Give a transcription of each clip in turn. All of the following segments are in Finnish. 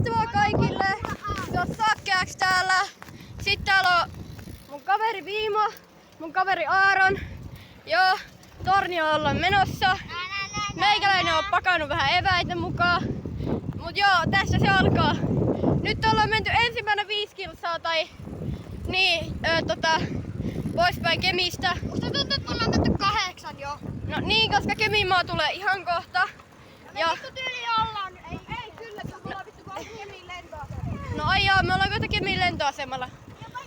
loistavaa kaikille. Se on Sakkeaks täällä. Sitten täällä on mun kaveri Viimo, mun kaveri Aaron. Joo, Tornioon ollaan menossa. Meikäläinen on pakannut vähän eväitä mukaan. Mut joo, tässä se alkaa. Nyt ollaan menty ensimmäinen 5 kilsaa tai niin, poispäin Kemistä. Musta tuntuu, että ollaan menty 8 jo. No niin, koska Keminmaa tulee ihan kohta. Ja vittu tyyli ollaan. Ei kyllä, kun me ollaan vittu kohta Kemin lentoasemalla. No ai joo, me ollaan kohta Kemin lentoasemalla.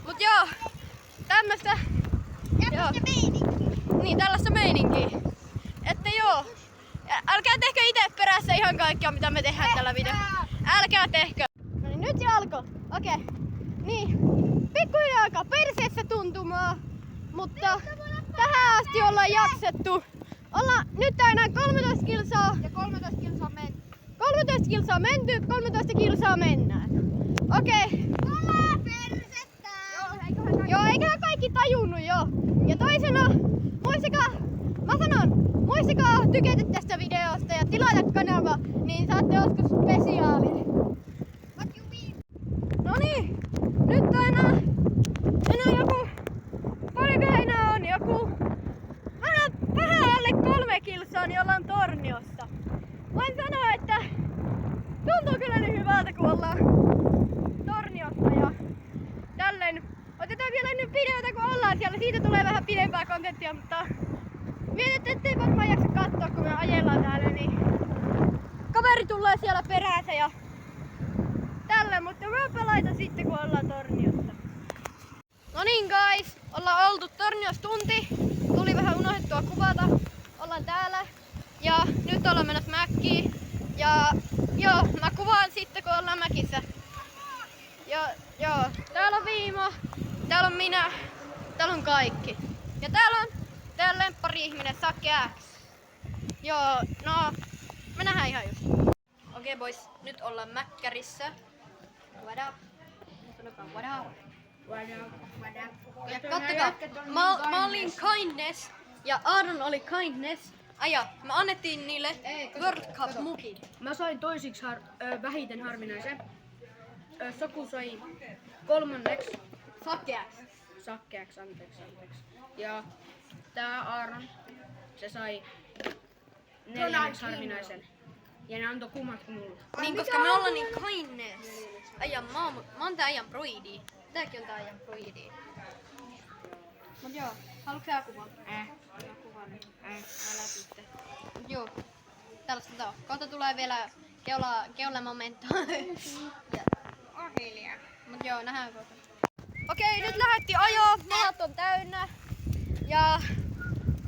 Mut joo, tämmöstä. Tämmöstä meininkiä. Niin, tällaista meininkiä. Että joo. Älkää tehkö ite perässä ihan kaikkea mitä me tehdään tällä videolla. Älkää tehkö. No niin, nyt se alkoi. Okei. Niin. Pikkuhiljaa alkaa perseessä tuntumaan. Mutta tähän asti ollaan jaksettu. Nyt enää 13 kilsaa. Ja 13 kilsaa menty. 13 kilsaa menty, 13 kilsaa mennään. Okei. Ollaan persettä! Joo, eiköhän kaikki tajunnut jo. Ja toisena, muistakaa tykätä tästä videosta ja tilata kanava, niin saatte joskus spesiaalin. What you mean? No niin, nyt on enää joku, paljonko enää on joku, vähän alle 3 kilsaa, niin ollaan Torniossa. Voin sanoa, että tuntuu kyllä niin hyvältä, kun ollaan Torniossa ja tälleen. Otetaan vielä nyt videota, kun ollaan siellä. Siitä tulee vähän pidempää kontenttia, mutta mietit, ettei varmaan jaksa katsoa, kun me ajellaan täällä, niin kaveri tulee siellä perässä ja tällä, mutta mä laitan sitten, kun ollaan Torniossa. No niin guys, ollaan oltu Torniossa tunti. Tuli vähän unohdettua kuvata. Ollaan täällä ja nyt ollaan menossa mäkkiin. Ja joo, mä kuvaan sitten, kun ollaan mäkissä. Joo, täällä on Viimo, täällä on minä, täällä on kaikki. Ja täällä on lemppari-ihminen Sakkeaks. Joo, no, me nähdään ihan just. Okei boys, nyt ollaan mäkkärissä. What up? Sanokaa what up? Ja kattokaa, mä olin kindness ja Aaron oli kindness. Aja, me annettiin niille World Cup mukit. Mä sain toisiksi vähiten harvinaisen. Soku sai kolmanneksi. Sakkeaks, anteeksi. Ja tää Aaron, se sai 4. harvinaisen. Ja ne antoi kummatkin mulle. Niin, koska me ollaan niin kindness. Aja, mä oon tää ajan proidi. Tääkin on tää ajan proidi. Mut joo, haluatko sä kuvaa? Mä kuvaan nyt. Mä läpitte. Mut joo, tällaista tää on. Kohta tulee vielä keula-momento. Mut joo, nähdään kohta. Okei, nyt lähdettiin ajoon. Malat on täynnä. Ja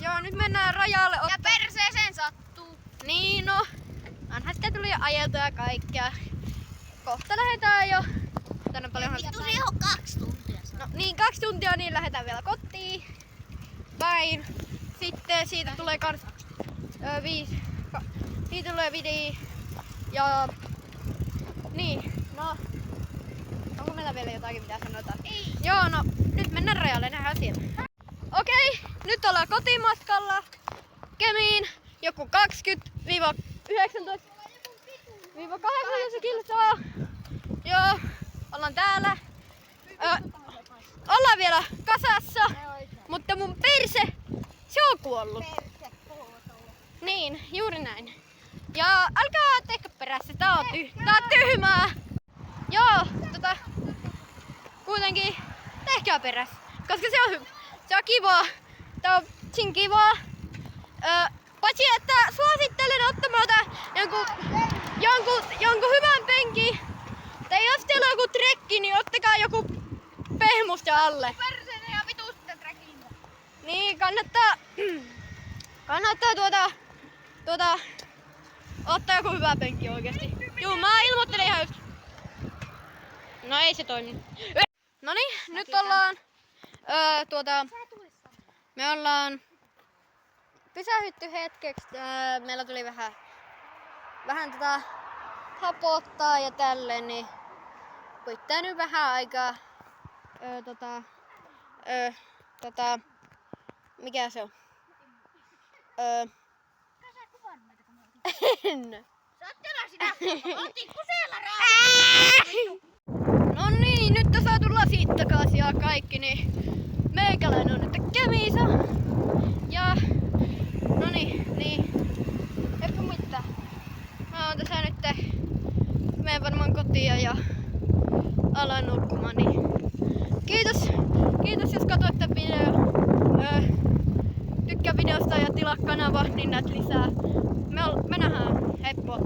joo, nyt mennään rajalle. Ja perseeseen sattuu. Niin no, onhan sitä tuli jo ajeltua ja kaikkea. Kohta lähdetään jo. Tänne paljon Vittu se on 2 tuntia. No niin, 2 tuntia, niin lähdetään vielä kotiin. Päin. Sitten siitä tulee kans 5. Siitä tulee video. Ja niin, no. Onko meillä vielä jotakin mitä sanotaan? Ei. Joo, no nyt mennään rajalle, nähdään siellä. Okei, nyt ollaan kotimatkalla Kemiin. Joku 20-19 kilsaa. Joo, ollaan täällä. Ollaan vielä kasassa, mutta mun perse, se on kuollut. Niin, juuri näin. Ja älkää tehkö perässä, tää on tyhmää. Joo, kuitenkin tehkää perässä, koska se on kivaa. Tää on sin kivaa. Paitsi että suosittelen ottamaan jonkun hyvän penkin. Tai jos teillä on joku trekki, niin ottakaa joku pehmusta alle. Perseen ja vitusta trekillä. Niin, kannattaa ottaa joku hyvä penkki oikeesti. Juu, mä ilmoittelen ihan just. No ei se toimi. Noniin, nyt ollaan me ollaan pysähdytty hetkeksi. Meillä tuli vähän hapottaa ja tälleen, niin pitää nyt vähän aikaa mikä se on? En. Sä oot tänään sinä. Oltiin kuseella rahaa. mittakaisia ja kaikki, niin meikäläinen on nyt Kemiisa. Ja no niin. Eipä mitään. Mä oon tässä nyt, menen varmaan kotiin ja alan nukkumaan. Niin kiitos jos katsoitte video. Tykkää videosta ja tilaa kanava, niin näet lisää. Me nähdään. Heippa!